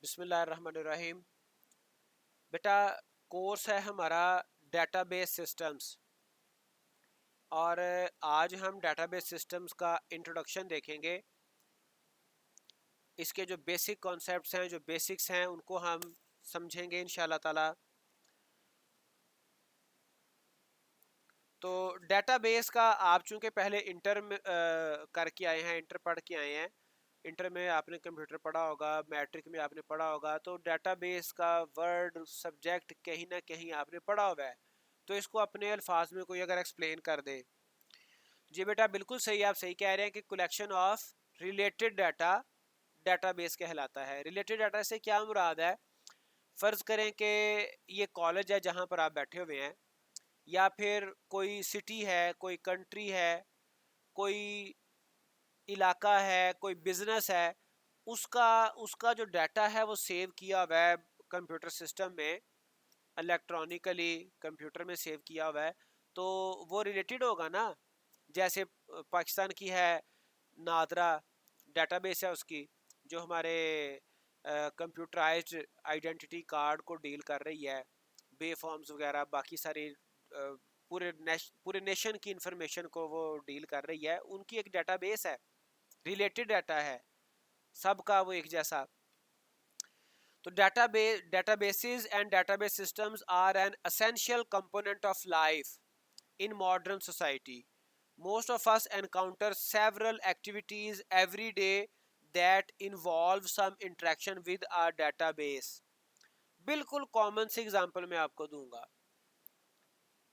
बिस्मिल्लाहिर्रहमानिर्रहीम। बेटा, कोर्स है हमारा डेटाबेस सिस्टम्स, और आज हम डेटाबेस सिस्टम्स का इंट्रोडक्शन देखेंगे। इसके जो बेसिक कॉन्सेप्ट्स हैं, जो बेसिक्स हैं, उनको हम समझेंगे इंशाल्लाह ताला। तो डेटाबेस का आप चूंकि पहले इंटर में करके आए हैं, इंटर पढ़ के आए हैं, इंटर में आपने कंप्यूटर पढ़ा होगा, मैट्रिक में आपने पढ़ा होगा, तो डेटाबेस का वर्ड सब्जेक्ट कहीं ना कहीं आपने पढ़ा हुआ है। तो इसको अपने अल्फाज में कोई अगर एक्सप्लेन कर दे। जी बेटा, बिल्कुल सही, आप सही कह रहे हैं कि collection of related data database कहलाता है। रिलेटेड डाटा से क्या मुराद है? फ़र्ज़ करें कि ये कॉलेज है जहाँ पर आप बैठे हुए हैं, या फिर कोई सिटी है, कोई कंट्री है, कोई इलाका है, कोई बिजनेस है, उसका उसका जो डाटा है वो सेव किया हुआ है कंप्यूटर सिस्टम में, इलेक्ट्रॉनिकली कंप्यूटर में सेव किया हुआ है। तो वो रिलेटेड होगा ना। जैसे पाकिस्तान की है नादरा डेटाबेस है उसकी, जो हमारे कंप्यूटराइज्ड आइडेंटिटी कार्ड को डील कर रही है, बे फॉर्म्स वगैरह बाकी सारी पूरे नेशन की इंफॉर्मेशन को वो डील कर रही है। उनकी एक डेटाबेस है, रिलेटेड डाटा है, सबका वो एक जैसा। तो databases and database systems are an essential component of life in modern society. Most of us encounter several activities every day that involve some interaction with our database. बिल्कुल common से example मैं आपको दूंगा।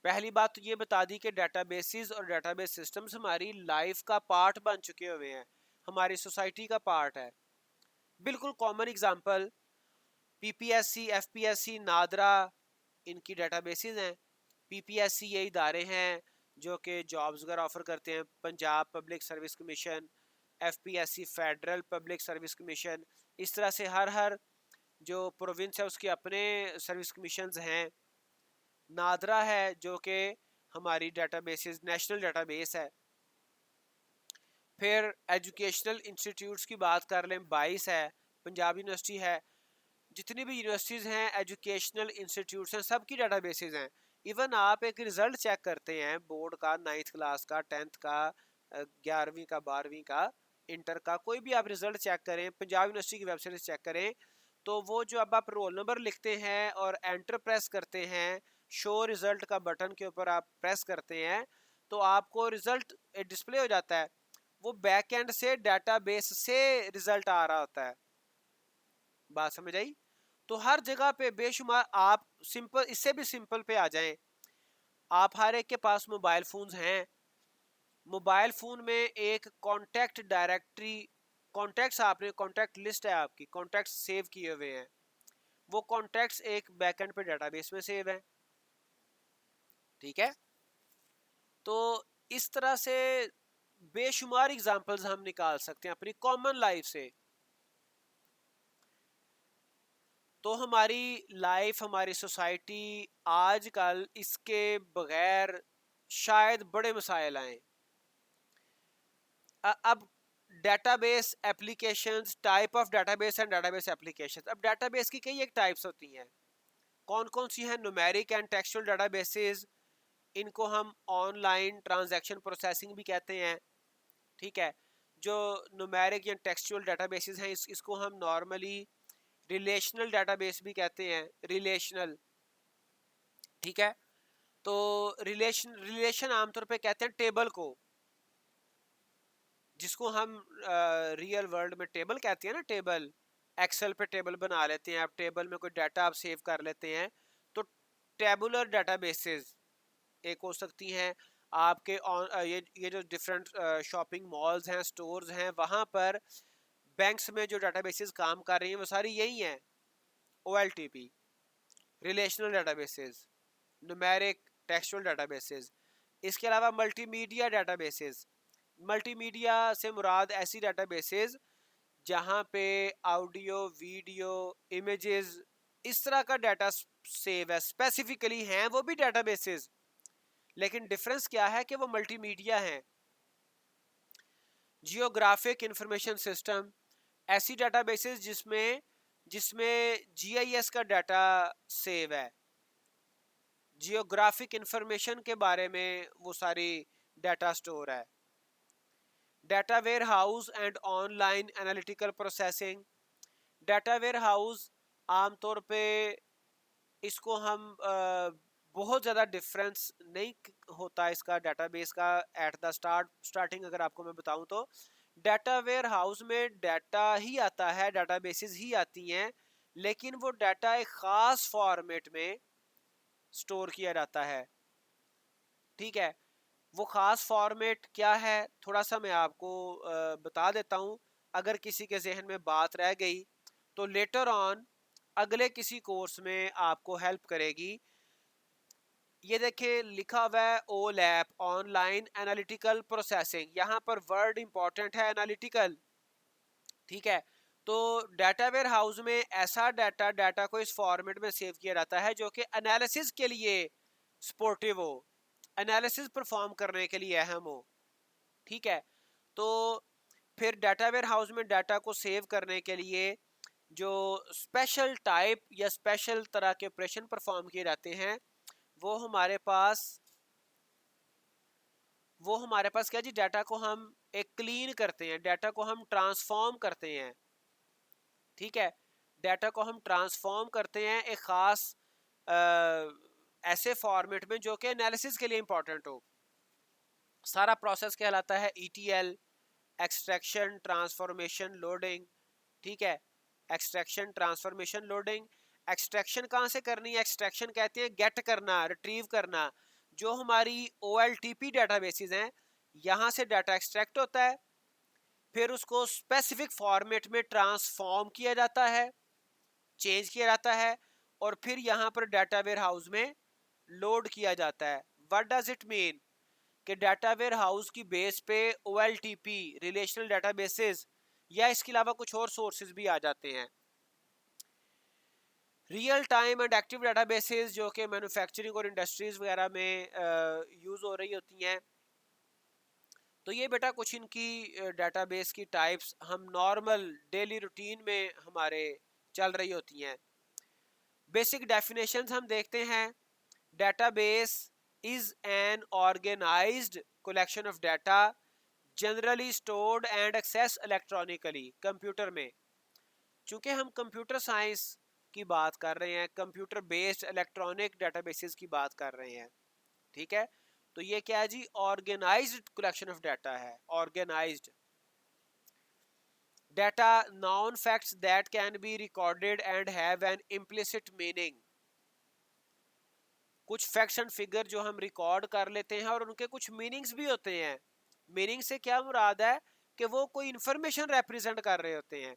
पहली बात तो ये बता दी कि डेटाबेसेस और डेटाबेस सिस्टम्स हमारी लाइफ का पार्ट बन चुके हुए हैं, हमारी सोसाइटी का पार्ट है। बिल्कुल common example PPSC, FPSC, NADRA, इनकी डेटाबेसेस हैं। पीपीएससी ये इदारे हैं जो कि जॉब्स वगैरह ऑफर करते हैं, Punjab public service commission, FPSC federal public service commission. इस तरह से हर हर जो प्रोविंस है उसके अपने सर्विस कमीशंस हैं। नादरा है जो कि हमारी डेटाबेसेस नेशनल डेटाबेस है। फिर एजुकेशनल इंस्टीट्यूट्स की बात कर लें, 22 है, पंजाब यूनिवर्सिटी है, जितनी भी यूनिवर्सिटीज़ हैं, एजुकेशनल इंस्टीट्यूट्स हैं, सबकी डेटाबेसेस हैं। इवन आप एक रिज़ल्ट चेक करते हैं बोर्ड का, 9th क्लास का, 10th का, 11वीं का, 12वीं का, इंटर का, कोई भी आप रिज़ल्ट चेक करें, पंजाब यूनिवर्सिटी की वेबसाइट से चेक करें, तो वो जो अब आप रोल नंबर लिखते हैं और एंटर प्रेस करते हैं, शो रिज़ल्ट का बटन के ऊपर आप प्रेस करते हैं, तो आपको रिज़ल्ट डिस्प्ले हो जाता है। वो बैक एंड से डेटाबेस से रिज़ल्ट आ रहा होता है। बात समझ आई? तो हर जगह पे बेशुमार, आप सिंपल, इससे भी सिंपल पे आ जाएं। आप हर एक के पास मोबाइल फोन्स हैं। मोबाइल फोन में एक कॉन्टैक्ट डायरेक्टरी, कॉन्टैक्ट्स, आपने कॉन्टैक्ट लिस्ट है, आपकी कॉन्टैक्ट्स सेव किए हुए हैं। वो कॉन्टैक्ट्स एक बैकएंड पे डेटाबेस में सेव है। ठीक है? तो इस तरह से बेशुमार एग्जांपल्स हम निकाल सकते हैं अपनी कॉमन लाइफ से। तो हमारी लाइफ, हमारी सोसाइटी आजकल इसके बगैर शायद बड़े मसाइल आए। अब database applications, type of database and database applications. अब डेटाबेस की कई एक टाइप्स होती हैं। कौन कौन सी हैं? न्यूमेरिक एंड टेक्सचुअल डेटाबेसेस, इनको हम ऑनलाइन ट्रांजैक्शन प्रोसेसिंग भी कहते हैं। ठीक है? जो न्यूमेरिक या टेक्सचुअल डेटाबेसेस हैं, इसको हम नॉर्मली रिलेशनल डेटाबेस भी कहते हैं, रिलेशनल। ठीक है? तो रिलेशन रिलेशन आमतौर पे कहते हैं टेबल को, जिसको हम रियल वर्ल्ड में टेबल कहते हैं ना, टेबल। एक्सेल पे टेबल बना लेते हैं आप, टेबल में कोई डाटा आप सेव कर लेते हैं। तो टेबुलर डेटाबेसेस एक हो सकती हैं आपके ये जो डिफरेंट शॉपिंग मॉल्स हैं, स्टोर्स हैं, वहाँ पर बैंक्स में जो डेटाबेसेस काम कर रही हैं वो सारी यही हैं। OLTP, relational databases, numeric, textual databases. इसके अलावा मल्टीमीडिया डेटाबेसेस। मल्टीमीडिया से मुराद ऐसी डेटाबेसेस जहाँ पे ऑडियो, वीडियो, इमेजेस, इस तरह का डाटा सेव है, स्पेसिफिकली हैं वो भी डेटाबेसेस, लेकिन डिफरेंस क्या है कि वो मल्टीमीडिया हैं। जियोग्राफिक इंफॉर्मेशन सिस्टम, ऐसी डेटाबेसेस जिसमें जिसमें जीआईएस का डाटा सेव है, जियोग्राफिक इंफॉर्मेशन के बारे में वो सारी डाटा स्टोर है। Data warehouse and online analytical processing. Data warehouse आमतौर पे इसको हम बहुत ज़्यादा डिफरेंस नहीं होता इसका डाटाबेस का एट द स्टार्टिंग अगर आपको मैं बताऊं तो डाटा वेयर हाउस में डाटा ही आता है, डाटाबेसेस ही आती हैं, लेकिन वो डाटा एक ख़ास फॉर्मेट में स्टोर किया जाता है। ठीक है, वो ख़ास फॉर्मेट क्या है थोड़ा सा मैं आपको बता देता हूँ, अगर किसी के जहन में बात रह गई तो लेटर ऑन अगले किसी कोर्स में आपको हेल्प करेगी। ये देखिए लिखा हुआ है ओलैप ऑनलाइन एनालिटिकल प्रोसेसिंग, यहाँ पर वर्ड इंपॉर्टेंट है एनालिटिकल। ठीक है, तो डाटा वेयर हाउस में ऐसा डाटा को इस फॉर्मेट में सेव किया जाता है जो कि एनालिसिस के लिए सपोर्टिव हो, एनालिसिस परफॉर्म करने के लिए अहम हो। ठीक है, तो फिर डाटा वेयर हाउस में डाटा को सेव करने के लिए जो स्पेशल टाइप या स्पेशल तरह के ऑपरेशन परफॉर्म किए जाते हैं वो हमारे पास क्या जी, डाटा को हम एक क्लीन करते हैं, डाटा को हम ट्रांसफॉर्म करते हैं। ठीक है, डाटा को हम ट्रांसफॉर्म करते हैं एक खास ऐसे फॉर्मेट में जो कि एनालिसिस के लिए इंपॉर्टेंट हो। सारा प्रोसेस कहलाता है ETL, एक्सट्रैक्शन ट्रांसफॉर्मेशन लोडिंग। ठीक है, एक्सट्रैक्शन ट्रांसफॉर्मेशन लोडिंग। एक्सट्रैक्शन कहाँ से करनी है? एक्सट्रैक्शन कहते हैं गेट करना, रिट्रीव करना। जो हमारी OLTP डाटाबेसेस हैं यहाँ से डाटा एक्सट्रैक्ट होता है, फिर उसको स्पेसिफिक फॉर्मेट में ट्रांसफॉर्म किया जाता है, चेंज किया जाता है, और फिर यहाँ पर डाटा वेयर हाउस में लोड किया जाता है। व्हाट डज इट मीन कि डाटा वेयर हाउस की बेस पे OLTP रिलेशनल डाटाबेसेस या इसके अलावा कुछ और सोर्सेज भी आ जाते हैं। Real time and active databases जो कि मैन्युफैक्चरिंग और इंडस्ट्रीज वगैरह में यूज़ हो रही होती हैं। तो ये बेटा कुछ इनकी डाटाबेस की टाइप्स हम नॉर्मल डेली रूटीन में हमारे चल रही होती हैं। बेसिक डेफिनेशंस हम देखते हैं। Database is an organized collection of data generally stored and access electronically. Computer में, चूंकि हम कंप्यूटर साइंस की बात कर रहे हैं, कंप्यूटर बेस्ड इलेक्ट्रॉनिक डाटाबेसेस की बात कर रहे हैं। ठीक है, तो ये क्या है जी? ऑर्गेनाइज्ड कलेक्शन ऑफ डाटा है, organized data, known facts that can be recorded and have an implicit meaning. कुछ फैक्ट्स एंड फिगर जो हम रिकॉर्ड कर लेते हैं और उनके कुछ मीनिंग्स भी होते हैं। मीनिंग से क्या मुराद है कि वो कोई इंफॉर्मेशन रिप्रेजेंट कर रहे होते हैं।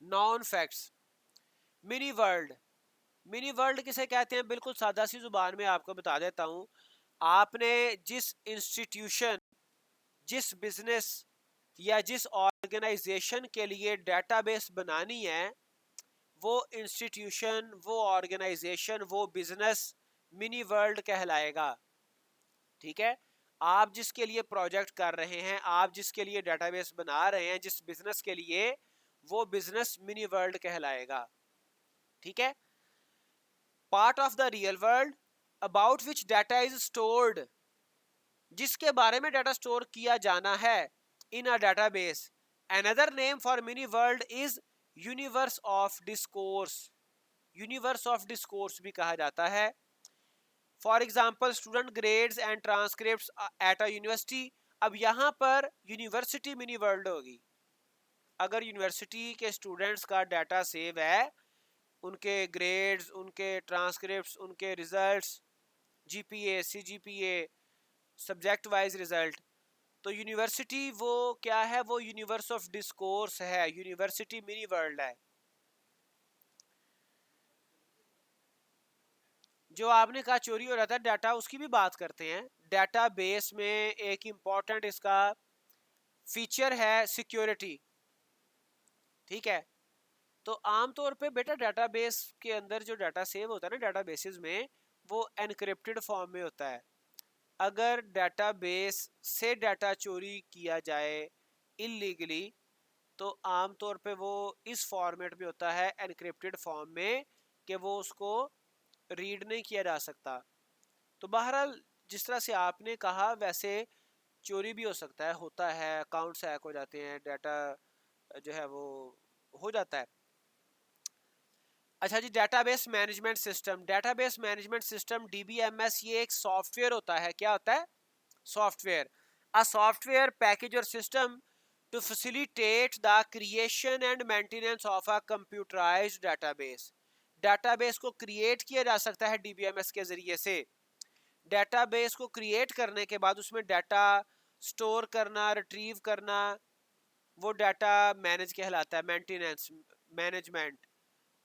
Non facts. Mini world, mini world किसे कहते हैं? बिल्कुल सादा सी जुबान में आपको बता देता हूं। आपने जिस इंस्टीट्यूशन, जिस बिजनेस या जिस ऑर्गेनाइजेशन के लिए डेटाबेस बनानी है, वो इंस्टीट्यूशन, वो ऑर्गेनाइजेशन, वो बिजनेस मिनी वर्ल्ड कहलाएगा। ठीक है, आप जिसके लिए प्रोजेक्ट कर रहे हैं, आप जिसके लिए डेटाबेस बना रहे हैं, जिस बिजनेस के लिए, वो बिजनेस मिनी वर्ल्ड कहलाएगा। ठीक है, part of the real world about which data is stored, जिसके बारे में डाटा स्टोर किया जाना है in a database. Another name for mini world is universe of discourse. Universe of discourse भी कहा जाता है। For example student grades and transcripts at a university. अब यहाँ पर यूनिवर्सिटी मिनी वर्ल्ड होगी। अगर यूनिवर्सिटी के स्टूडेंट्स का डाटा सेव है, उनके ग्रेड्स, उनके ट्रांसक्रिप्ट्स, उनके results, GPA, CGPA, subject wise result, तो यूनिवर्सिटी वो क्या है? वो यूनिवर्स ऑफ डिस्कोर्स है, यूनिवर्सिटी मिनी वर्ल्ड है। जो आपने कहा चोरी हो रहा था डाटा, उसकी भी बात करते हैं। डाटा बेस में एक इंपॉर्टेंट इसका फीचर है सिक्योरिटी। ठीक है, तो आमतौर पे बेटा डाटाबेस के अंदर जो डाटा सेव होता है ना डाटाबेसेस में, वो एनक्रिप्टेड फॉर्म में होता है। अगर डाटाबेस से डाटा चोरी किया जाए इलीगली तो आम तौर पे वो इस फॉर्मेट में होता है, एनक्रिप्टेड फॉर्म में, कि वो उसको रीड नहीं किया जा सकता। तो बहरहाल जिस तरह से आपने कहा वैसे चोरी भी हो सकता है, होता है, अकाउंट्स हैक हो जाते हैं, डाटा जो है वो हो जाता है। अच्छा जी, database management system. Database management system DBMS ये एक सॉफ्टवेयर होता है। क्या होता है? सॉफ्टवेयर। अ सॉफ्टवेयर पैकेज और system to facilitate the creation and maintenance of a computerized database. Database को क्रिएट किया जा सकता है DBMS के जरिए से। डेटाबेस को क्रिएट करने के बाद उसमें डाटा स्टोर करना, रिट्रीव करना, वो डाटा मैनेज कहलाता है, मेंटेनेंस, मैनेजमेंट,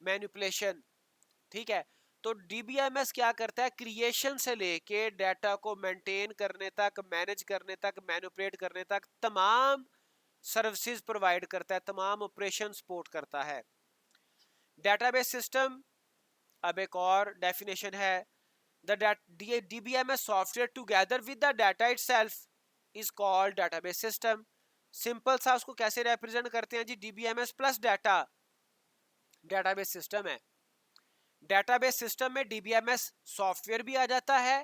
मैनिपुलेशन। ठीक है। तो DBMS क्या करता है? क्रिएशन से लेके डाटा को मेंटेन करने तक, मैनेज करने तक, मैनिपुलेट करने तक तमाम सर्विसेज प्रोवाइड करता है, तमाम ऑपरेशन सपोर्ट करता है। डेटाबेस सिस्टम, अब एक और डेफिनेशन है, the DBMS software together with the data itself is called database system. Simple सा उसको कैसे रिप्रेजेंट करते हैं जी? DBMS plus data database system है। डेटाबेस सिस्टम में DBMS सॉफ्टवेयर भी आ जाता है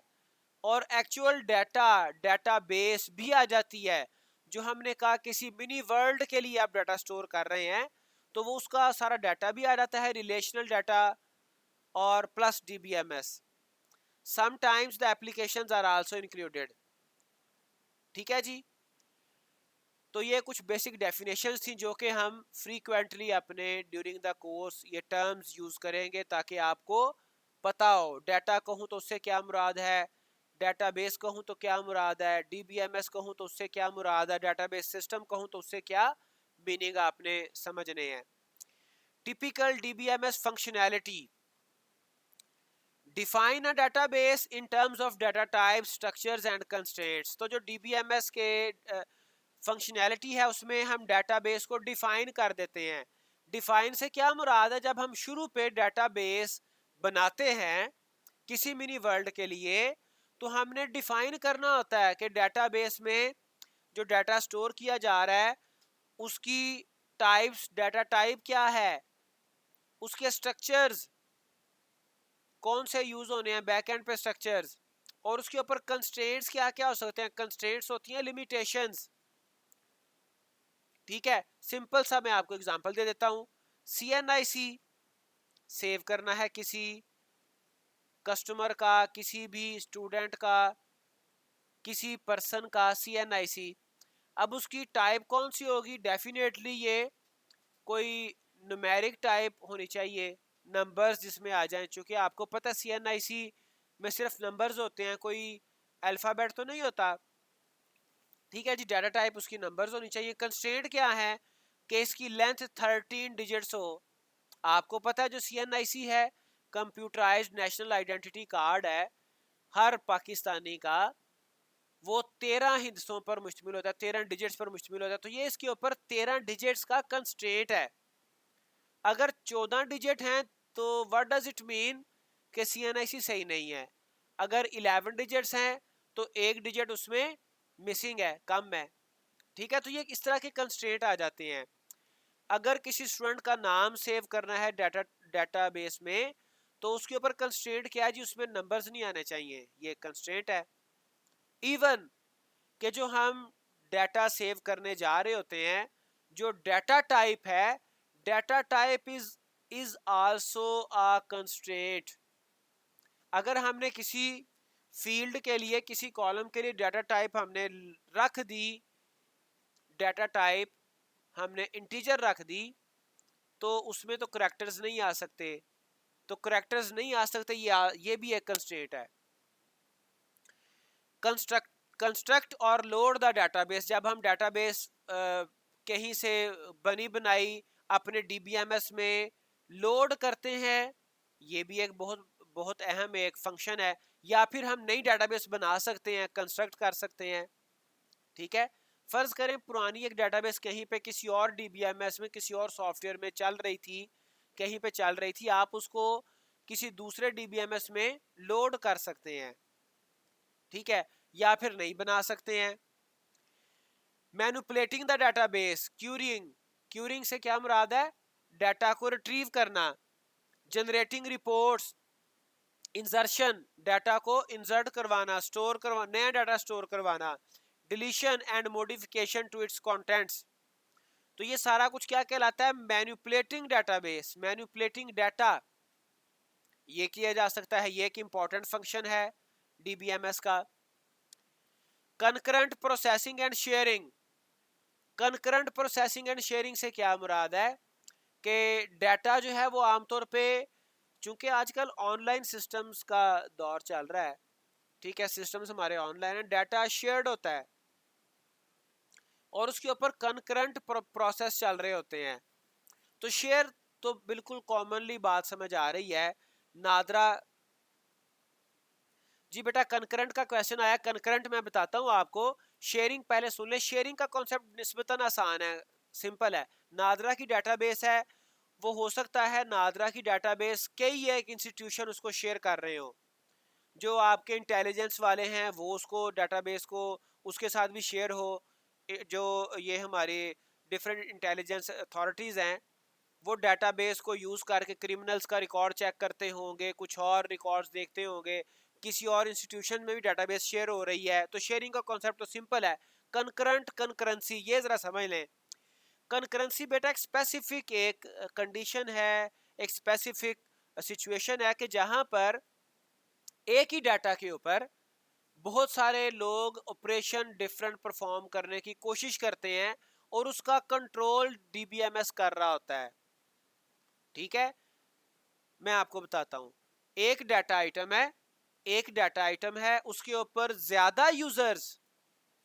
और एक्चुअल डाटा, डेटाबेस भी आ जाती है। जो हमने कहा किसी मिनी वर्ल्ड के लिए आप डाटा स्टोर कर रहे हैं, तो वो उसका सारा डाटा भी आ जाता है, रिलेशनल डाटा और plus DBMS। Sometimes the applications are also included. ठीक है जी। तो ये कुछ बेसिक डेफिनेशंस थी जो कि हम फ्रीक्वेंटली अपने ड्यूरिंग द कोर्स ये टर्म्स यूज करेंगे ताकि आपको पता हो। डाटा कहूँ तो उससे क्या मुराद है, डेटाबेस कहूँ तो क्या मुराद है, DBMS कहूँ तो उससे क्या मुराद है, डेटाबेस सिस्टम कहूँ तो उससे क्या मीनिंग आपने समझने हैं। Typical DBMS functionality. Define a database in terms of data type, structures and constraints. तो जो DBMS के फंक्शनैलिटी है उसमें हम डेटाबेस को डिफाइन कर देते हैं। डिफाइन से क्या मुराद है? जब हम शुरू पे डेटाबेस बनाते हैं किसी मिनी वर्ल्ड के लिए, तो हमने डिफाइन करना होता है कि डेटाबेस में जो डाटा स्टोर किया जा रहा है उसकी टाइप्स, डाटा टाइप क्या है, उसके स्ट्रक्चर्स कौन से यूज होने हैं बैकएंड पे स्ट्रक्चर्स, और उसके ऊपर कंस्ट्रेंट्स क्या क्या हो सकते हैं। कंस्ट्रेंट्स होती हैं लिमिटेशंस। ठीक है। सिंपल सा मैं आपको एग्जांपल दे देता हूं। CNIC सेव करना है किसी कस्टमर का, किसी भी स्टूडेंट का, किसी पर्सन का CNIC। अब उसकी टाइप कौन सी होगी? डेफिनेटली ये कोई न्यूमेरिक टाइप होनी चाहिए, नंबर्स जिसमें आ जाएं, क्योंकि आपको पता है CNIC में सिर्फ नंबर्स होते हैं, कोई अल्फाबेट तो नहीं होता। ठीक है जी। डाटा टाइप उसकी नंबर्स होनी चाहिए। कंस्ट्रेंट क्या है? कि इसकी लेंथ 13 डिजिट्स हो। आपको पता है जो CNIC है, कंप्यूटराइज्ड नेशनल आइडेंटिटी कार्ड है हर पाकिस्तानी का, वो 13 हिस्सों पर मुश्तमिल होता है, 13 डिजिट्स पर मुश्तमिल होता है। तो ये इसके ऊपर 13 डिजिट्स का कंस्ट्रेंट है। अगर 14 डिजिट हैं तो व्हाट डज इट मीन कि CNIC सही नहीं है। अगर 11 डिजिट्स हैं तो एक डिजिट उसमें मिसिंग है, कम है। ठीक है। तो ये इस तरह के कंस्ट्रेंट आ जाते हैं। अगर किसी स्टूडेंट का नाम सेव करना है डेटाबेस में, तो उसके ऊपर कंस्ट्रेंट क्या है जी? उसमें नंबर्स नहीं आने चाहिए, ये कंस्ट्रेंट है। इवन कि जो हम डाटा सेव करने जा रहे होते हैं, जो डाटा टाइप है, data type is also a constraint. अगर हमने किसी फील्ड के लिए, किसी कॉलम के लिए डाटा टाइप हमने रख दी, डाटा टाइप हमने इंटीजर रख दी, तो उसमें तो करैक्टर्स नहीं आ सकते। तो करैक्टर्स नहीं आ सकते, ये भी एक कंस्ट्रेंट है। कंस्ट्रक्ट और लोड द डाटाबेस। जब हम डाटाबेस कहीं से बनी बनाई अपने DBMS में लोड करते हैं, ये भी एक बहुत बहुत अहम एक फंक्शन है। या फिर हम नई डाटाबेस बना सकते हैं, कंस्ट्रक्ट कर सकते हैं। ठीक है। फर्ज करें पुरानी एक डाटाबेस कहीं पे किसी और DBMS में, किसी और सॉफ्टवेयर में चल रही थी, कहीं पे चल रही थी, आप उसको किसी दूसरे DBMS में लोड कर सकते हैं। ठीक है। या फिर नहीं बना सकते हैं। Manipulating the database, querying. Querying से क्या मुराद है? डाटा को रिट्रीव करना। जनरेटिंग रिपोर्ट्स, इंसर्शन, डाटा को इंसर्ट करवाना, स्टोर करवा, नया डाटा स्टोर करवाना। Deletion and modification to its contents. तो ये सारा कुछ क्या कहलाता है? मैनिपुलेटिंग डाटाबेस, मैनिपुलेटिंग डाटा, ये किया जा सकता है। ये एक इंपॉर्टेंट फंक्शन है डीबीएमएस का। Concurrent processing and sharing. Concurrent processing and sharing से क्या मुराद है कि डाटा जो है वो आमतौर पे, चूंकि आजकल ऑनलाइन सिस्टम्स का दौर चल रहा है, ठीक है, सिस्टम्स हमारे ऑनलाइन है, डाटा शेयर्ड होता है और उसके ऊपर कंकरेंट प्रोसेस चल रहे होते हैं। तो शेयर तो बिल्कुल कॉमनली बात समझ आ रही है। नादरा जी बेटा, कंकरेंट का क्वेश्चन आया। कंकरेंट मैं बताता हूँ आपको। शेयरिंग पहले सुन ले। शेयरिंग का कॉन्सेप्ट निस्बतन आसान है, सिंपल है। नादरा की डाटाबेस है, वो हो सकता है नादरा की डाटाबेस कई एक इंस्टीट्यूशन उसको शेयर कर रहे हो। जो आपके इंटेलिजेंस वाले हैं वो उसको डाटाबेस को उसके साथ भी शेयर हो। जो ये हमारे डिफरेंट इंटेलिजेंस अथॉरिटीज़ हैं वो डाटाबेस को यूज़ करके क्रिमिनल्स का रिकॉर्ड चेक करते होंगे, कुछ और रिकॉर्ड्स देखते होंगे, किसी और इंस्टीट्यूशन में भी डाटाबेस शेयर हो रही है। तो शेयरिंग का कॉन्सेप्ट तो सिंपल है। कंकरेंट, कंकरेंसी, ये ज़रा समझ लें। कंकरेंसी बेटा एक स्पेसिफिक एक कंडीशन है, एक स्पेसिफिक सिचुएशन है कि जहां पर एक ही डाटा के ऊपर बहुत सारे लोग ऑपरेशन डिफरेंट परफॉर्म करने की कोशिश करते हैं और उसका कंट्रोल डीबीएमएस कर रहा होता है। ठीक है, मैं आपको बताता हूं। एक डाटा आइटम है, एक डाटा आइटम है, उसके ऊपर ज्यादा यूजर्स,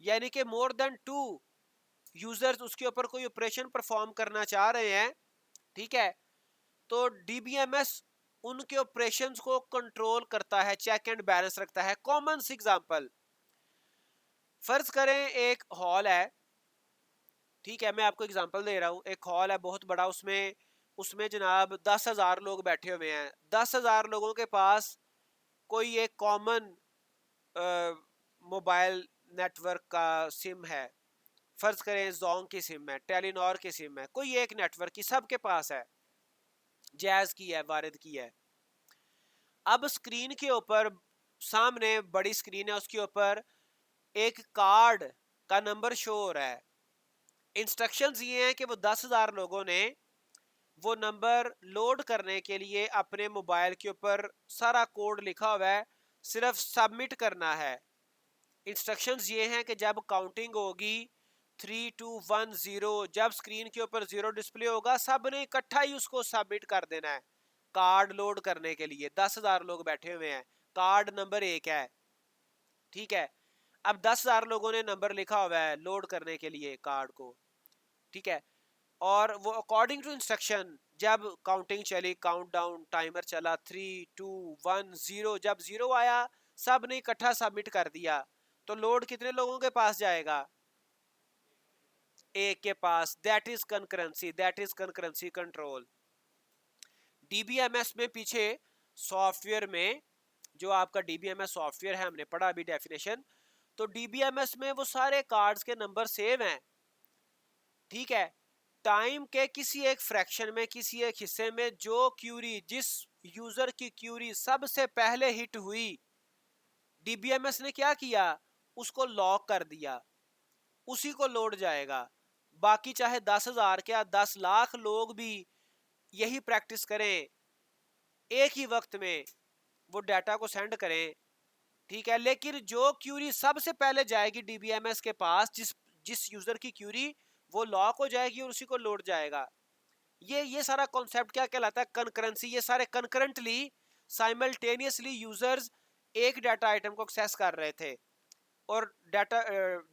यानी कि मोर देन 2 यूजर्स उसके ऊपर कोई ऑपरेशन परफॉर्म करना चाह रहे हैं, ठीक है, तो डीबीएमएस उनके ऑपरेशंस को कंट्रोल करता है, चेक एंड बैलेंस रखता है। कॉमन सी एग्जांपल, फर्ज करें एक हॉल है, ठीक है, मैं आपको एग्जांपल दे रहा हूँ। एक हॉल है बहुत बड़ा, उसमें उसमें जनाब 10,000 लोग बैठे हुए हैं। 10,000 लोगों के पास कोई एक कॉमन मोबाइल नेटवर्क का सिम है। फर्ज करें जोंग की सिम है, टेलीनॉर की सिम है, कोई एक नेटवर्क की सबके पास है, जैज की है, वारिद की है। अब स्क्रीन के ऊपर, सामने बड़ी स्क्रीन है, उसके ऊपर एक कार्ड का नंबर शो हो रहा है। इंस्ट्रक्शंस ये हैं कि वो 10,000 लोगों ने वो नंबर लोड करने के लिए अपने मोबाइल के ऊपर सारा कोड लिखा हुआ है, सिर्फ सबमिट करना है। इंस्ट्रक्शंस ये हैं कि जब काउंटिंग होगी 3, 2, 1, 0, जब स्क्रीन के ऊपर 0 डिस्प्ले होगा, सब ने इकट्ठा ही उसको सबमिट कर देना है। कार्ड लोड करने के लिए 10,000 लोग बैठे हुए हैं, कार्ड नंबर 1 है, ठीक है। अब 10,000 लोगों ने नंबर लिखा हुआ है लोड करने के लिए कार्ड को, ठीक है, और वो अकॉर्डिंग टू इंस्ट्रक्शन जब काउंटिंग चली, काउंट डाउन टाइमर चला, 3, 2, 1, 0, जब 0 आया सब ने इकट्ठा सबमिट कर दिया, तो लोड कितने लोगों के पास जाएगा? एक के पास। That is concurrency, that is concurrency control. DBMS में पीछे सॉफ्टवेयर में, जो आपका डीबीएमएस सॉफ्टवेयर है, हमने पढ़ा अभी डेफिनेशन, तो डीबीएमएस में वो सारे कार्ड्स के नंबर सेव हैं, ठीक है। टाइम के किसी एक फ्रैक्शन में, किसी एक हिस्से में जो क्यूरी, जिस यूजर की क्यूरी सबसे पहले हिट हुई, डीबीएमएस ने क्या किया? उसको लॉक कर दिया, उसी को लोड जाएगा। बाकी चाहे 10,000 क्या 10 लाख लोग भी यही प्रैक्टिस करें, एक ही वक्त में वो डाटा को सेंड करें, ठीक है, लेकिन जो क्यूरी सबसे पहले जाएगी डीबीएमएस के पास, जिस जिस यूजर की क्यूरी, वो लॉक हो जाएगी और उसी को लोड जाएगा। ये सारा कॉन्सेप्ट क्या कहलाता है? कंकरेंसी। ये सारे कंकरेंटली, साइमल्टेनियसली यूजर्स एक डाटा आइटम को एक्सेस कर रहे थे। और डाटा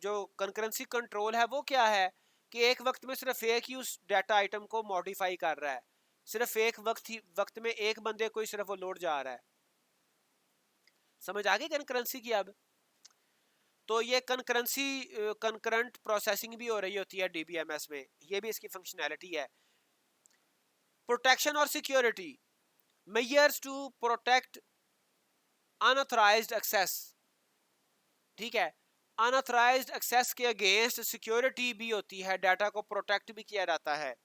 जो कंकरेंसी कंट्रोल है वो क्या है कि एक वक्त में सिर्फ एक ही उस डाटा आइटम को मॉडिफाई कर रहा है, सिर्फ एक वक्त में एक बंदे को ही सिर्फ वो लोड जा रहा है। समझ आ गई कंकरेंसी की? अब तो ये कंकरेंसी, कंकरेंट प्रोसेसिंग भी हो रही होती है डीबीएमएस में, ये भी इसकी फंक्शनैलिटी है। प्रोटेक्शन और security, measures to protect unauthorized access, ठीक है। अनऑथराइज्ड एक्सेस के अगेंस्ट सिक्योरिटी भी होती है, डाटा को प्रोटेक्ट भी किया जाता है।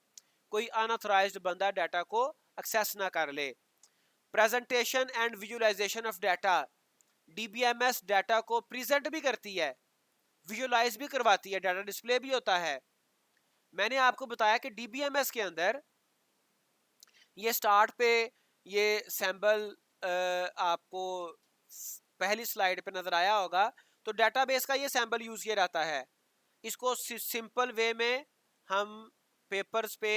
कोई अनऑथराइज्ड बंदा डाटा को एक्सेस ना कर ले। Presentation and visualization of data, DBMS data को प्रेजेंट भी करती है, विजुअलाइज भी करवाती है, डाटा डिस्प्ले भी होता है। मैंने आपको बताया कि डीबीएमएस के अंदर ये स्टार्ट पे ये सैम्पल आपको पहली स्लाइड पे नजर आया होगा, तो डेटाबेस का ये सैम्पल यूज किया जाता है। इसको सिंपल वे में हम पेपर्स पे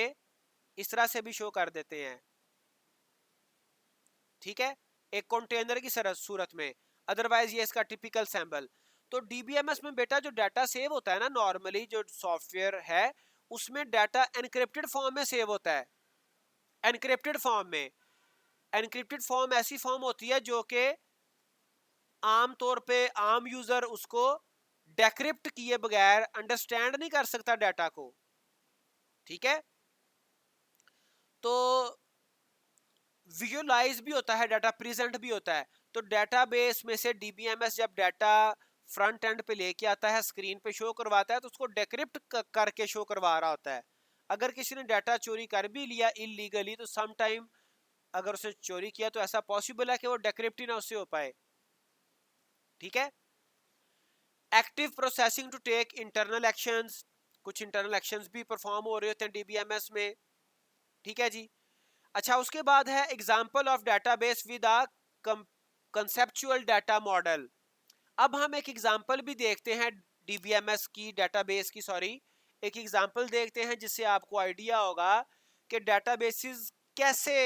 इस तरह से भी शो कर देते हैं, ठीक है, एक कंटेनर की सूरत में, अदरवाइज ये इसका टिपिकल सैम्पल। तो डीबीएमएस में बेटा जो डाटा सेव होता है ना, नॉर्मली जो सॉफ्टवेयर है उसमें डाटा एनक्रिप्टेड फॉर्म में सेव होता है, एनक्रिप्टेड फॉर्म में। एनक्रिप्टेड फॉर्म ऐसी फॉर्म होती है जो कि आम तौर पे आम यूजर उसको डेक्रिप्ट किए बगैर अंडरस्टैंड नहीं कर सकता डाटा को, ठीक है। तो विजुअलाइज भी होता है डाटा, प्रेजेंट भी होता है। तो डेटाबेस में से डीबीएमएस जब डाटा फ्रंट एंड पे लेके आता है, स्क्रीन पे शो करवाता है, तो उसको डेक्रिप्ट करके शो करवा रहा होता है। अगर किसी ने डाटा चोरी कर भी लिया इलीगली, तो सम टाइम अगर उसने चोरी किया तो ऐसा पॉसिबल है कि वो डेक्रिप्ट ही ना उससे हो पाए, ठीक है। Active processing to take internal actions, कुछ इंटरनल एक्शंस भी परफॉर्म हो रहे होते हैं डीबीएमएस में, ठीक है जी। अच्छा, उसके बाद है example of database with a conceptual data model. अब हम एक एग्जांपल भी देखते हैं डीबीएमएस की, डेटाबेस की, सॉरी, एक एग्जांपल देखते हैं जिससे आपको आइडिया होगा कि डेटाबेसेस कैसे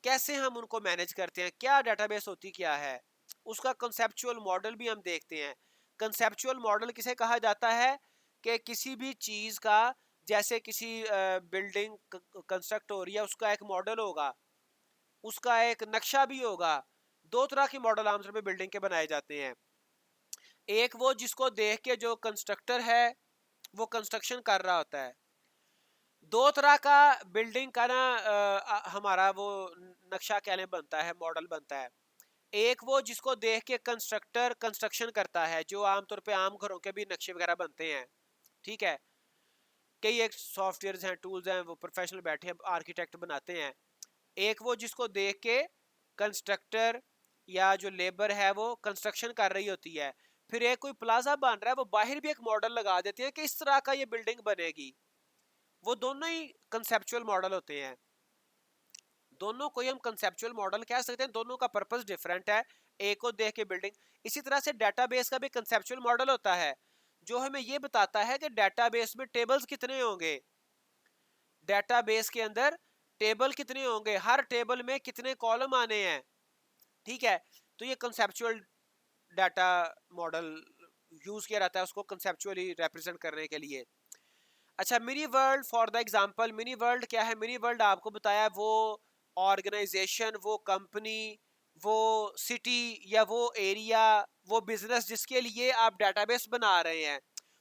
कैसे हम उनको मैनेज करते हैं, क्या डेटाबेस होती क्या है, उसका कंसेप्चुअल मॉडल भी हम देखते हैं। कंसेप्चुअल मॉडल किसे कहा जाता है कि किसी भी चीज का, जैसे किसी बिल्डिंग कंस्ट्रक्ट हो रही है, उसका एक मॉडल होगा, उसका एक नक्शा भी होगा। दो तरह के मॉडल आमतौर पे बिल्डिंग के बनाए जाते हैं। एक वो जिसको देख के जो कंस्ट्रक्टर है वो कंस्ट्रक्शन कर रहा होता है। दो तरह का बिल्डिंग का ना हमारा वो नक्शा कहने बनता है, मॉडल बनता है। एक वो जिसको देख के कंस्ट्रक्टर कंस्ट्रक्शन करता है, जो आमतौर पे आम घरों के भी नक्शे वगैरह बनते हैं, ठीक है। कई एक सॉफ्टवेयर हैं, टूल्स हैं, वो प्रोफेशनल बैठे हैं, आर्किटेक्ट बनाते हैं। एक वो जिसको देख के कंस्ट्रक्टर या जो लेबर है वो कंस्ट्रक्शन कर रही होती है। फिर एक कोई प्लाजा बन रहा है, वो बाहर भी एक मॉडल लगा देते हैं कि इस तरह का ये बिल्डिंग बनेगी। वो दोनों ही कंसेप्चुअल मॉडल होते हैं, दोनों को ही हम कंसेप्चुअल मॉडल कह सकते हैं, दोनों का पर्पस डिफरेंट है, एक को देख के बिल्डिंग। इसी तरह से डेटाबेस का भी कंसेप्चुअल मॉडल होता है जो हमें ये बताता है कि डेटाबेस में टेबल्स कितने होंगे, डेटाबेस के अंदर टेबल कितने होंगे, हर टेबल में कितने कॉलम आने हैं, ठीक है। तो ये कंसेप्चुअल डाटा मॉडल यूज किया जाता है उसको कंसेप्चुअली रिप्रेजेंट करने के लिए। अच्छा, mini world for the example, mini world क्या है? मिनी वर्ल्ड आपको बताया वो ऑर्गेनाइजेशन, वो कंपनी, वो सिटी या वो एरिया, वो बिजनेस जिसके लिए आप डेटाबेस बना रहे हैं।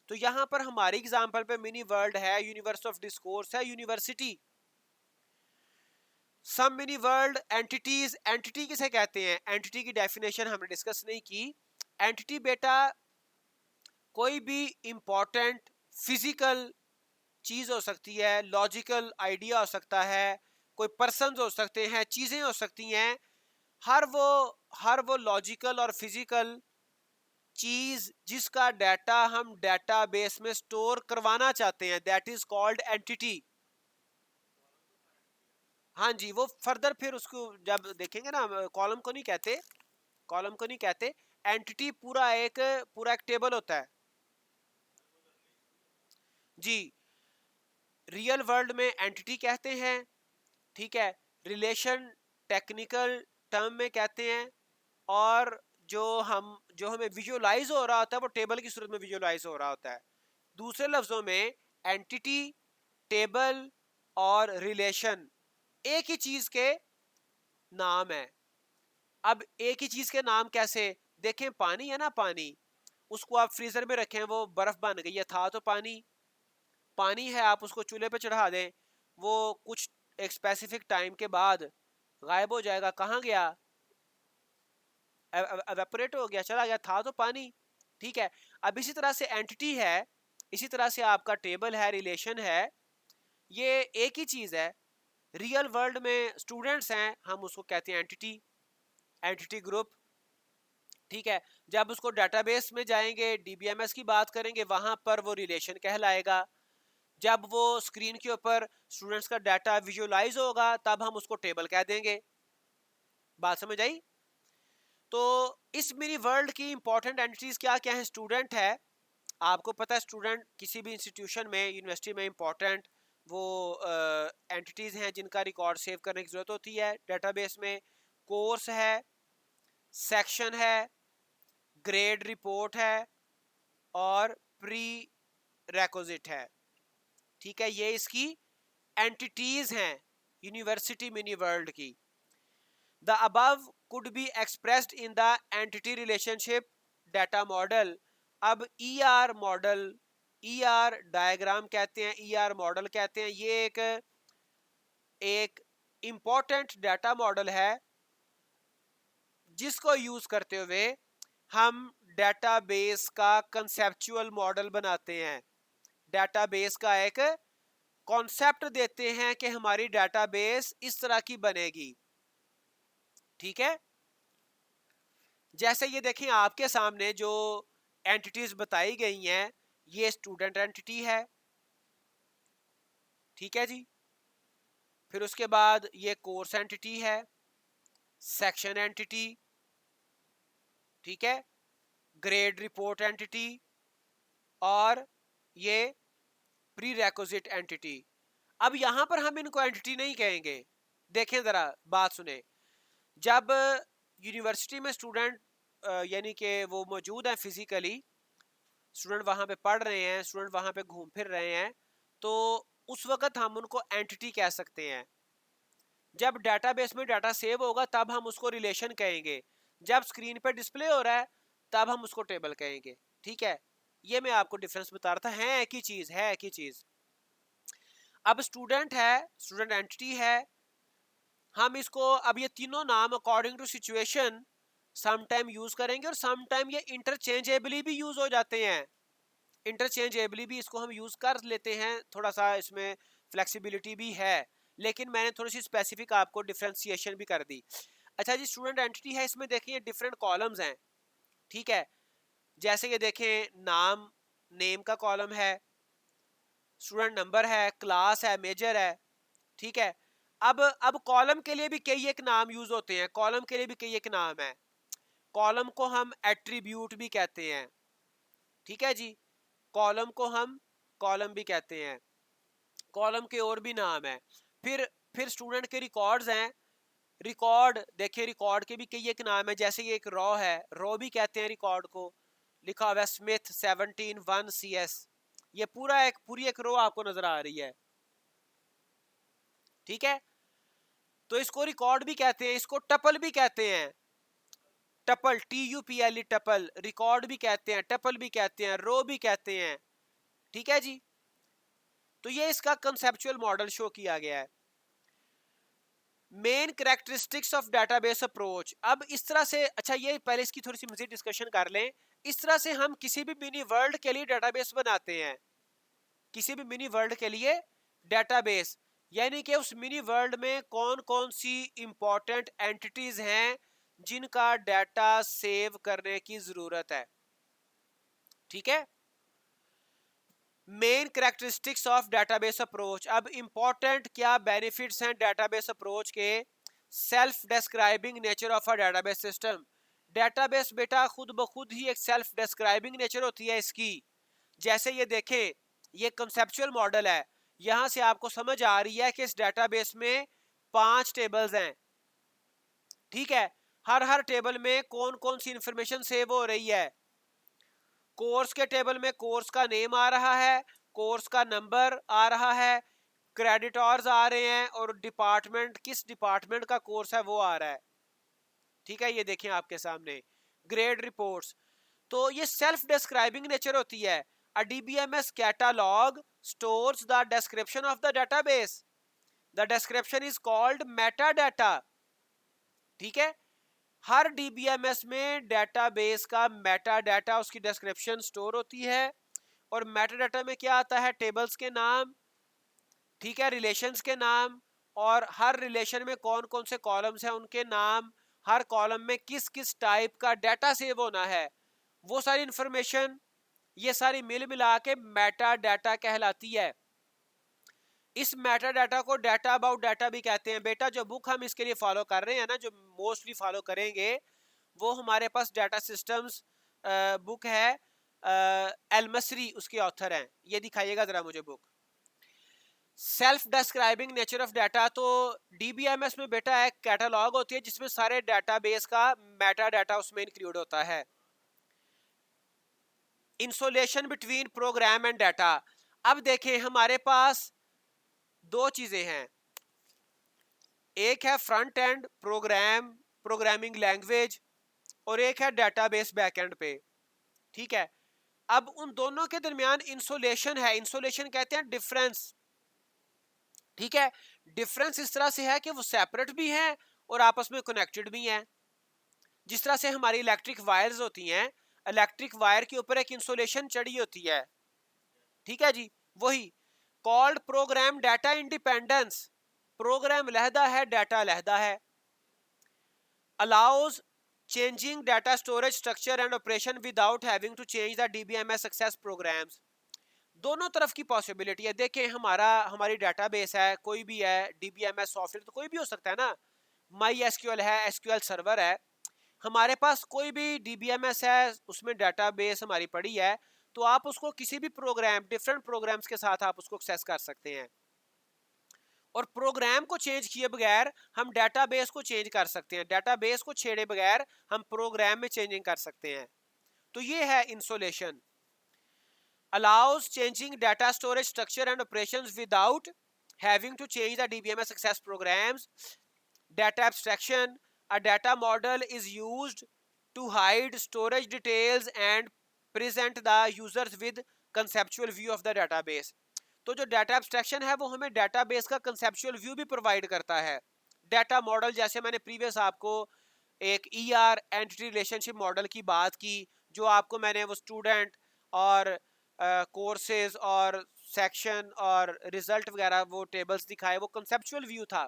तो यहाँ पर हमारी एग्जांपल पे मिनी वर्ल्ड है, यूनिवर्स ऑफ डिस्कोर्स है, यूनिवर्सिटी। सम मिनी वर्ल्ड एंटिटीज, एंटिटी किसे कहते हैं? एंटिटी की डेफिनेशन हमने डिस्कस नहीं की। एंटिटी बेटा कोई भी इंपॉर्टेंट फिजिकल चीज हो सकती है, लॉजिकल आइडिया हो सकता है, कोई पर्सन हो सकते हैं, चीजें हो सकती हैं। हर वो लॉजिकल और फिजिकल चीज जिसका डाटा हम डेटाबेस में स्टोर करवाना चाहते हैं, दैट इज कॉल्ड एंटिटी। हाँ जी, वो फर्दर फिर उसको जब देखेंगे ना, कॉलम को नहीं कहते, कॉलम को नहीं कहते, एंटिटी पूरा एक टेबल होता है जी। रियल वर्ल्ड में एंटिटी कहते हैं, ठीक है। रिलेशन टेक्निकल टर्म में कहते हैं। और जो हमें विजुअलाइज हो रहा होता है वो टेबल की सूरत में विजुअलाइज हो रहा होता है। दूसरे लफ्जों में एंटिटी, टेबल और रिलेशन एक ही चीज के नाम है। अब एक ही चीज के नाम कैसे? देखें, पानी है ना, पानी, उसको आप फ्रीजर में रखें, वो बर्फ बन गई है, था तो पानी, पानी है, आप उसको चूल्हे पे चढ़ा दें, वो कुछ एक स्पेसिफिक टाइम के बाद गायब हो जाएगा, कहाँ गया? एवेपोरेट हो गया, चला गया, था तो पानी, ठीक है। अब इसी तरह से एंटिटी है, इसी तरह से आपका टेबल है, रिलेशन है, ये एक ही चीज है। रियल वर्ल्ड में स्टूडेंट्स हैं, हम उसको कहते हैं एंटिटी, एंटिटी ग्रुप। ठीक है, जब उसको डेटाबेस में जाएंगे, डीबीएमएस की बात करेंगे, वहां पर वो रिलेशन कहलाएगा। जब वो स्क्रीन के ऊपर स्टूडेंट्स का डाटा विजुअलाइज होगा, तब हम उसको टेबल कह देंगे। बात समझ आई? तो इस मिनी वर्ल्ड की इंपॉर्टेंट एंटिटीज क्या क्या है? स्टूडेंट है, आपको पता है स्टूडेंट किसी भी इंस्टीट्यूशन में, यूनिवर्सिटी में इंपॉर्टेंट वो एंटिटीज हैं जिनका रिकॉर्ड सेव करने की जरूरत होती है डेटाबेस में। कोर्स है, सेक्शन है, ग्रेड रिपोर्ट है, और प्री रेकोजिट है। ठीक है, ये इसकी एंटिटीज हैं यूनिवर्सिटी मिनी वर्ल्ड की। The above could be expressed in the entity relationship data model. अब ईआर मॉडल, ईआर डायग्राम कहते हैं, ईआर मॉडल कहते हैं, ये एक इंपॉर्टेंट डाटा मॉडल है जिसको यूज करते हुए हम डेटाबेस का कंसेप्चुअल मॉडल बनाते हैं। डेटाबेस का एक कॉन्सेप्ट देते हैं कि हमारी डेटाबेस इस तरह की बनेगी। ठीक है, जैसे ये देखें आपके सामने जो एंटिटीज बताई गई हैं, ये स्टूडेंट एंटिटी है। ठीक है जी, फिर उसके बाद ये कोर्स एंटिटी है, सेक्शन एंटिटी, ठीक है, ग्रेड रिपोर्ट एंटिटी, और ये प्री रेकोजिट एंटिटी। अब यहां पर हम इनको एंटिटी नहीं कहेंगे। देखें जरा, बात सुने। जब यूनिवर्सिटी में स्टूडेंट यानी कि वो मौजूद हैं फिजिकली, स्टूडेंट वहां पे पढ़ रहे हैं, स्टूडेंट वहां पे घूम फिर रहे हैं, तो उस वक्त हम उनको एंटिटी कह सकते हैं। जब डेटाबेस में डाटा सेव होगा तब हम उसको रिलेशन कहेंगे। जब स्क्रीन पे डिस्प्ले हो रहा है तब हम उसको टेबल कहेंगे। ठीक है, ये मैं आपको डिफरेंस बता रहा था, है एक ही चीज, है एक ही चीज। अब स्टूडेंट है, स्टूडेंट एंटिटी है, हम इसको अब ये तीनों नाम according to situation some time use करेंगे, और सम टाइम ये इंटरचेंजेबली भी यूज हो जाते हैं। इंटरचेंजेबली भी इसको हम यूज कर लेते हैं, थोड़ा सा इसमें फ्लेक्सिबिलिटी भी है, लेकिन मैंने थोड़ी सी स्पेसिफिक आपको डिफ्रेंसिएशन भी कर दी। अच्छा जी, स्टूडेंट एंटिटी है, इसमें देखिए डिफरेंट कॉलम्स हैं। ठीक है, जैसे ये देखें, नाम, नेम का कॉलम है, स्टूडेंट नंबर है, क्लास है, मेजर है। ठीक है, अब कॉलम के लिए भी कई एक नाम यूज होते हैं, कॉलम के लिए भी कई एक नाम है। कॉलम को हम एट्रीब्यूट भी कहते हैं। ठीक है जी, कॉलम को हम कॉलम भी कहते हैं, कॉलम के और भी नाम है। फिर स्टूडेंट के रिकॉर्ड्स हैं। रिकॉर्ड देखिए, रिकॉर्ड के भी कई एक नाम है, जैसे ये एक रो है, रो भी कहते हैं रिकॉर्ड को। लिखा हुआ है स्मिथ 17 CS, ये पूरी एक रो आपको नजर आ रही है। ठीक है, तो इसको रिकॉर्ड भी कहते हैं, इसको टपल भी कहते हैं। टपल, TUPL, टपल, रिकॉर्ड भी कहते हैं, टपल भी कहते हैं, रो भी कहते हैं। ठीक है जी, तो ये इसका कंसेप्चुअल मॉडल शो किया गया है। Main characteristics of database approach. अब इस तरह से, अच्छा ये पहले इसकी थोड़ी सी मजीद डिस्कशन कर लें। इस तरह से हम किसी भी मिनी वर्ल्ड के लिए डेटाबेस बनाते हैं, किसी भी मिनी वर्ल्ड के लिए डेटाबेस, यानी कि उस मिनी वर्ल्ड में कौन कौन सी इंपॉर्टेंट एंटिटीज हैं जिनका डाटा सेव करने की जरूरत है। ठीक है, main characteristics of database approach. अब इंपॉर्टेंट क्या बेनिफिट्स हैं डेटाबेस अप्रोच के? Self describing nature of a database system. Database बेटा खुद ब खुद ही एक सेल्फ डिस्क्राइबिंग नेचर होती है इसकी। जैसे ये देखें, ये कंसेप्चुअल मॉडल है, यहां से आपको समझ आ रही है कि इस डेटाबेस में 5 टेबल्स हैं। ठीक है, हर टेबल में कौन कौन सी इंफॉर्मेशन सेव हो रही है। कोर्स के टेबल में कोर्स का नेम आ रहा है, कोर्स का नंबर आ रहा है, क्रेडिटर्स आ रहे हैं, और डिपार्टमेंट, किस डिपार्टमेंट का कोर्स है वो आ रहा है। ठीक है, ये देखें आपके सामने ग्रेड रिपोर्ट्स। तो ये सेल्फ डिस्क्राइबिंग नेचर होती है। अ DBMS catalogue stores the description of the database, the description is called Meta data. ठीक है, हर DBMS में डेटाबेस का मेटा डाटा, उसकी डिस्क्रिप्शन स्टोर होती है। और मेटा डाटा में क्या आता है? टेबल्स के नाम, ठीक है, रिलेशंस के नाम और हर रिलेशन में कौन कौन से कॉलम्स हैं उनके नाम, हर कॉलम में किस किस टाइप का डाटा सेव होना है, वो सारी इंफॉर्मेशन, ये सारी मिल मिला के मेटा डाटा कहलाती है। इस मेटा डाटा को डाटा अबाउट डाटा भी कहते हैं। बेटा जो बुक हम इसके लिए फॉलो कर रहे हैं ना, जो मोस्टली फॉलो करेंगे, वो हमारे पास डाटा सिस्टम्स बुक है, एलमसरी उसके ऑथर हैं। ये दिखाइएगा जरा मुझे book. Self describing nature of data, तो डीबीएमएस में बेटा एक कैटलॉग होती है जिसमें सारे डाटाबेस का मेटा डाटा उसमें इंक्लूड होता है। Insulation between program and data, अब देखें हमारे पास दो चीजें हैं, एक है फ्रंट एंड प्रोग्रामिंग लैंग्वेज और एक है डाटाबेस बैकएंड पे। ठीक है, अब उन दोनों के दरमियान इंसोलेशन है। इंसोलेशन कहते हैं डिफरेंस। ठीक है, डिफरेंस इस तरह से है कि वो सेपरेट भी हैं और आपस में कनेक्टेड भी हैं। जिस तरह से हमारी इलेक्ट्रिक वायर्स होती हैं, इलेक्ट्रिक वायर के ऊपर एक इंसुलेशन चढ़ी होती है। ठीक है जी, वही called program data independence, program लहदा है, डाटा लहदा है। Allows changing data storage structure and operation without having to change the DBMS access programs. दोनों तरफ की पॉसिबिलिटी है। देखें हमारी डाटाबेस है, कोई भी है, डीबीएमएस सॉफ्टवेयर तो कोई भी हो सकता है ना, माई एसक्यूएल है, एसक्यूएल सर्वर है, हमारे पास कोई भी डीबीएमएस है, उसमें डाटाबेस हमारी पड़ी है, तो आप उसको किसी भी प्रोग्राम, डिफरेंट प्रोग्राम्स के साथ आप उसको एक्सेस कर सकते हैं। और प्रोग्राम को चेंज किए बगैर हम डाटाबेस को चेंज कर सकते हैं, डाटाबेस को छेड़े बगैर हम प्रोग्राम में चेंजिंग कर सकते हैं। तो ये है insolation. allows changing data storage structure and operations without having to change the DBMS access programs. Data abstraction, a data model is used to hide storage details and present the users with conceptual view of the database. तो जो data abstraction है वो हमें database का conceptual view भी provide करता है। Data model, जैसे मैंने प्रीवियस आपको एक ईआर एंटिटी रिलेशनशिप मॉडल की बात की, जो आपको मैंने वो स्टूडेंट और कोर्सेज और सेक्शन और रिजल्ट वगैरह वो टेबल्स दिखाए, वो कंसेप्चुअल व्यू था।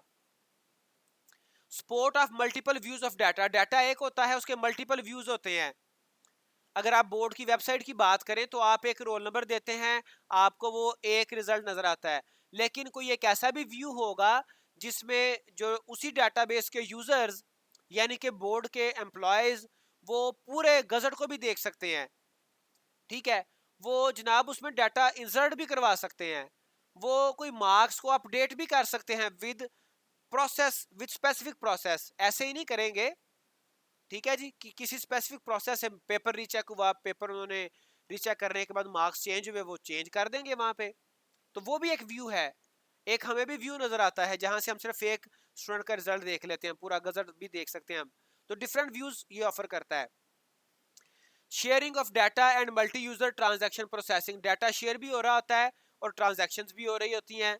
Support of multiple views of data, data एक होता है, उसके मल्टीपल व्यूज होते हैं। अगर आप बोर्ड की वेबसाइट की बात करें तो आप एक रोल नंबर देते हैं, आपको वो एक रिजल्ट नजर आता है, लेकिन कोई एक ऐसा भी व्यू होगा जिसमें जो उसी डाटाबेस के यूजर्स यानी कि बोर्ड के एम्प्लॉयज वो पूरे गजट को भी देख सकते हैं। ठीक है, वो जनाब उसमें डाटा इंसर्ट भी करवा सकते हैं, वो कोई मार्क्स को अपडेट भी कर सकते हैं with process, with specific process. ऐसे ही नहीं करेंगे, ठीक है जी, कि किसी स्पेसिफिक प्रोसेस से पेपर रीचेक हुआ, पेपर उन्होंने रीचेक करने के बाद मार्क्स चेंज हुए, वो चेंज कर देंगे वहां पे। तो वो भी एक व्यू है। एक हमें भी व्यू नजर आता है जहां से हम सिर्फ एक स्टूडेंट का रिजल्ट देख लेते हैं, पूरा गजट भी देख सकते हैं हम। तो डिफरेंट व्यूज ये ऑफर करता है। Sharing of data and multi user transaction processing, data share भी हो रहा होता है और ट्रांजैक्शंस भी हो रही होती हैं।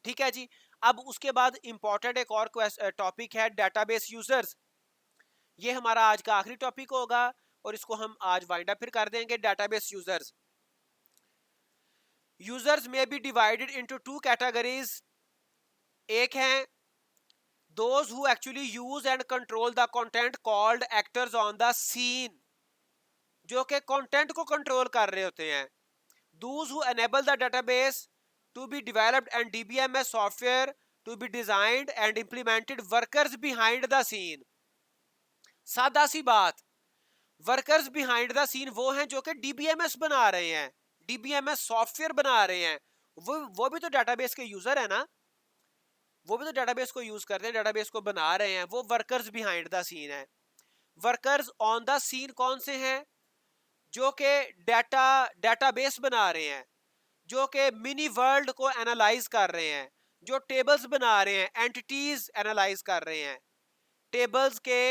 ठीक है जी, अब उसके बाद इंपॉर्टेंट एक और टॉपिक है डाटाबेस यूजर्स। ये हमारा आज का आखिरी टॉपिक होगा और इसको हम आज वाइंड अप फिर कर देंगे। डाटाबेस यूजर्स, यूजर्स में be divided into two categories. एक है those who actually use and control the content called actors on the scene, जो कि कंटेंट को कंट्रोल कर रहे होते हैं। those who enable the database to be developed and DBMS software to be designed and implemented, workers behind the scene। सादा सी बात, workers behind the scene वो हैं जो कि डीबीएमएस बना रहे हैं, डीबीएमएस सॉफ्टवेयर बना रहे हैं। वो भी तो डाटाबेस के यूजर है ना, वो भी तो डाटाबेस को यूज करते हैं, डाटाबेस को बना रहे हैं, वो वर्कर्स बिहाइंड द सीन है। वर्कर्स ऑन द सीन कौन से हैं? जो कि डाटाबेस बना रहे हैं, जो कि मिनी वर्ल्ड को एनालाइज कर रहे हैं, जो टेबल्स बना रहे हैं, एंटिटीज एनालाइज कर रहे हैं, टेबल्स के,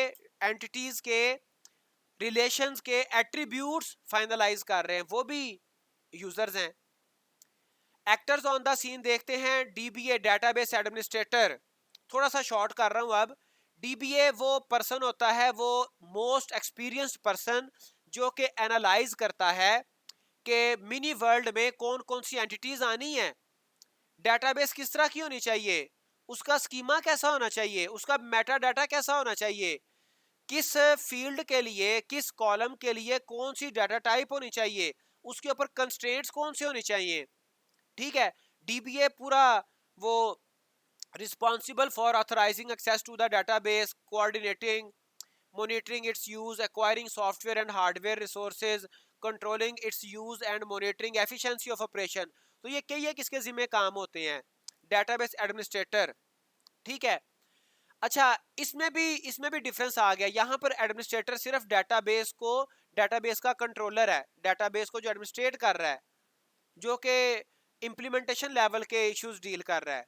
एंटिटीज के, रिलेशंस के एट्रीब्यूट्स फाइनलाइज कर रहे हैं, वो भी यूजर्स हैं। एक्टर्स ऑन द सीन देखते हैं, डीबीए डाटाबेस एडमिनिस्ट्रेटर, थोड़ा सा शॉर्ट कर रहा हूं अब। डीबीए वो पर्सन होता है, वो मोस्ट एक्सपीरियंस्ड पर्सन, जो कि एनालाइज करता है कि मिनी वर्ल्ड में कौन कौन सी एंटिटीज आनी है, डेटाबेस किस तरह की होनी चाहिए, उसका स्कीमा कैसा होना चाहिए, उसका मेटा डाटा कैसा होना चाहिए, किस फील्ड के लिए, किस कॉलम के लिए कौन सी डाटा टाइप होनी चाहिए, उसके ऊपर कंस्ट्रेंट्स कौन से होने चाहिए। ठीक है, डीबीए पूरा वो responsible for authorizing access to the database, coordinating, monitoring its use, acquiring software and hardware resources, controlling its use and monitoring efficiency of operation। तो ये कई है किसके जिम्मे काम होते हैं, डेटाबेस एडमिनिस्ट्रेटर। ठीक है, अच्छा इसमें भी डिफरेंस आ गया। यहाँ पर एडमिनिस्ट्रेटर सिर्फ डेटाबेस का कंट्रोलर है, डेटाबेस को जो एडमिनिस्ट्रेट कर रहा है, जो कि इंप्लीमेंटेशन लेवल के इश्यूज डील कर रहा है।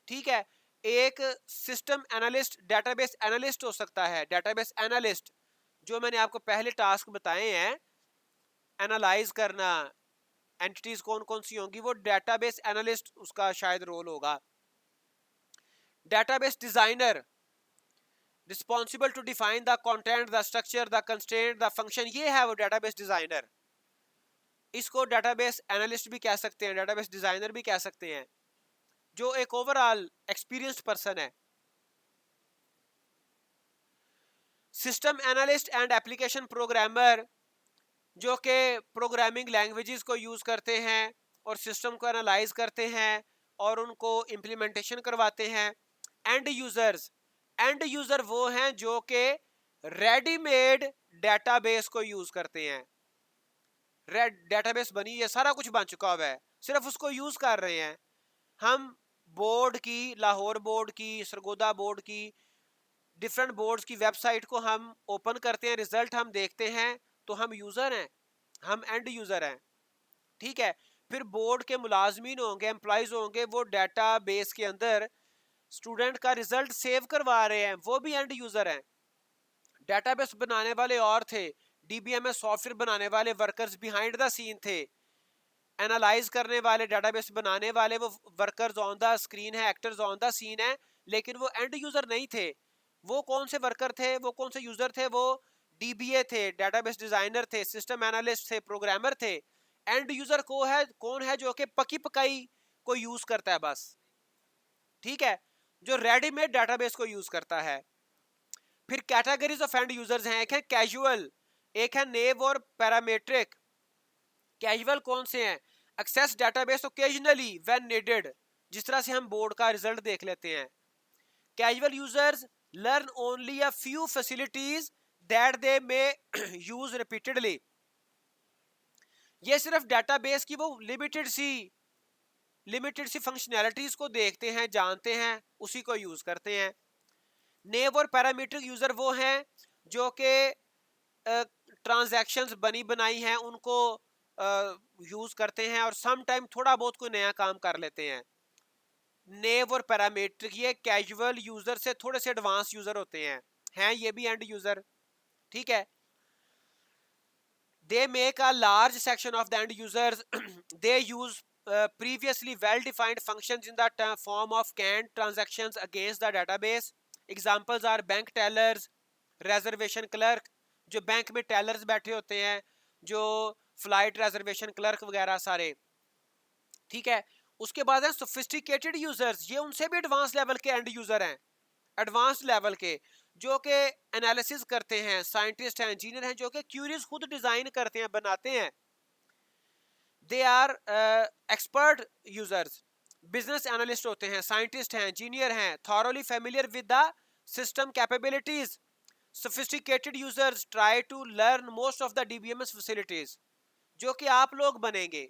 ठीक है, एक सिस्टम एनालिस्ट डेटाबेस एनालिस्ट हो सकता है। डेटाबेस एनालिस्ट जो मैंने आपको पहले टास्क बताए हैं, एनालाइज करना एंटिटीज कौन कौन सी होंगी, वो डेटाबेस एनालिस्ट उसका शायद रोल होगा। Database designer responsible to define the content, the structure, the constraint, the function, ये है वो डेटाबेस डिजाइनर। इसको डेटाबेस एनालिस्ट भी कह सकते हैं, डेटाबेस डिजाइनर भी कह सकते हैं, जो एक ओवरऑल एक्सपीरियंस्ड पर्सन है। System analyst and application programmer, जो कि प्रोग्रामिंग लैंग्वेजेस को यूज करते हैं और सिस्टम को एनालाइज करते हैं और उनको इम्प्लीमेंटेशन करवाते हैं। एंड यूजर वो हैं जो कि रेडीमेड डेटाबेस को यूज करते हैं। डेटाबेस बनी है, सारा कुछ बन चुका हुआ है, सिर्फ उसको यूज कर रहे हैं। हम बोर्ड की, लाहौर बोर्ड की, सरगोदा बोर्ड की, डिफरेंट बोर्ड्स की वेबसाइट को हम ओपन करते हैं, रिजल्ट हम देखते हैं, तो हम यूजर हैं, हम एंड यूजर हैं। ठीक है, फिर बोर्ड के मुलाजमीन होंगे, एम्प्लॉइज होंगे, वो डाटा बेस के अंदर स्टूडेंट का रिजल्ट सेव करवा रहे हैं, वो भी एंड यूजर हैं। डेटाबेस बनाने वाले और थे, डीबीएमएस सॉफ्टवेयर बनाने वाले वर्कर्स बिहाइंड द सीन थे, एनालाइज करने वाले, डेटाबेस बनाने वाले वो वर्कर्स ऑन द स्क्रीन है, एक्टर्स ऑन द सीन है, लेकिन वो एंड यूजर नहीं थे। वो कौन से वर्कर थे, वो कौन से यूजर थे, वो डीबीए थे, डेटाबेस डिजाइनर थे, सिस्टम एनालिस्ट थे, प्रोग्रामर थे। एंड यूजर को है कौन है, जो कि पकी पकाई को यूज करता है बस। ठीक है, जो रेडीमेड डेटाबेस को यूज करता है। फिर कैटेगरीज ऑफ एंड यूजर्स हैं, एक है कैजुअल, एक है नेव और पैरामीट्रिक। कैजुअल कौन से हैं, access database occasionally when needed, जिस तरह से हम बोर्ड का रिजल्ट देख लेते हैं। Casual users learn only a few facilities that they may use repeatedly। ये सिर्फ डेटाबेस की वो लिमिटेड सी फंक्शनैलिटीज को देखते हैं, जानते हैं, उसी को यूज करते हैं। नेव और पैरामीट्रिक यूजर वो हैं जो कि ट्रांजैक्शंस बनी बनाई हैं उनको यूज करते हैं और सम टाइम थोड़ा बहुत कोई नया काम कर लेते हैं। नेव और पैरामीट्रिक ये कैजुअल यूजर से थोड़े से एडवांस यूजर होते हैं ये भी एंड यूजर। ठीक है, they make a large section of the end users they use previously well defined functions in the form of canned transactions against the database। examples are bank tellers, reservation clerk, जो bank में tailors बैठे होते हैं, जो flight reservation clerk वगैरह सारे। ठीक है, उसके बाद है सोफिस्टिकेटेड यूजर्स, ये उनसे भी एडवांस लेवल के एंड यूजर हैं, एडवांस लेवल के, जो कि एनालिसिस करते हैं, साइंटिस्ट हैं, इंजीनियर हैं, जो कि क्यूरीज खुद डिजाइन करते हैं, बनाते हैं। They are expert users, business analyst होते हैं, साइंटिस्ट हैं, इंजीनियर हैं, thoroughly familiar with the system capabilities. Sophisticated users try to learn most of the DBMS facilities, जो कि आप लोग बनेंगे।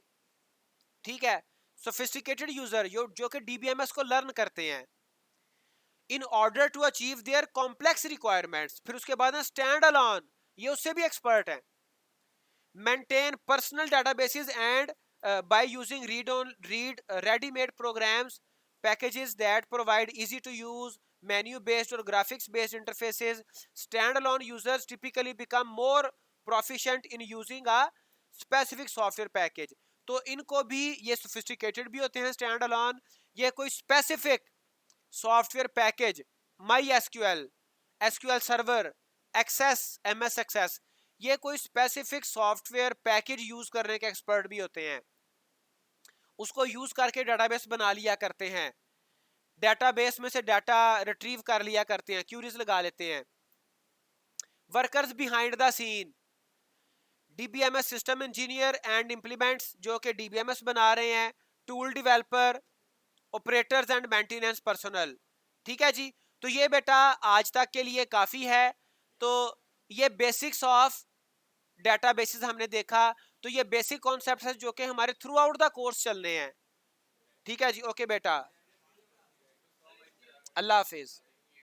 ठीक है, सोफिस्टिकेटेड यूजर जो कि डीबीएमएस को लर्न करते हैं in order to achieve their complex requirements. फिर उसके बाद स्टैंड अलोन, ये उससे भी एक्सपर्ट हैं। Maintain personal databases and by using read readymade programs packages that provide easy to use menu based और graphics based interfaces. Standalone users typically become more proficient in using a specific software package. तो इनको भी, ये sophisticated भी होते हैं stand alone, ये कोई specific software package, MySQL server, access, MS access, ये कोई स्पेसिफिक सॉफ्टवेयर पैकेज यूज करने के एक्सपर्ट भी होते हैं। उसको यूज करके डाटाबेस बना लिया करते हैं, डेटाबेस में से डाटा रिट्रीव कर लिया करते हैं, क्यूरीज लगा लेते हैं। Workers behind the scene, DBMS system engineer and implements, जो कि डीबीएमएस बना रहे हैं, tool developer, operators and maintenance personnel. ठीक है जी, तो ये बेटा आज तक के लिए काफी है। तो ये बेसिक्स ऑफ डेटाबेसेस हमने देखा। तो ये बेसिक कॉन्सेप्ट्स हैं जो कि हमारे थ्रू आउट द कोर्स चलने हैं। ठीक है जी, ओके बेटा, अल्लाह हाफिज।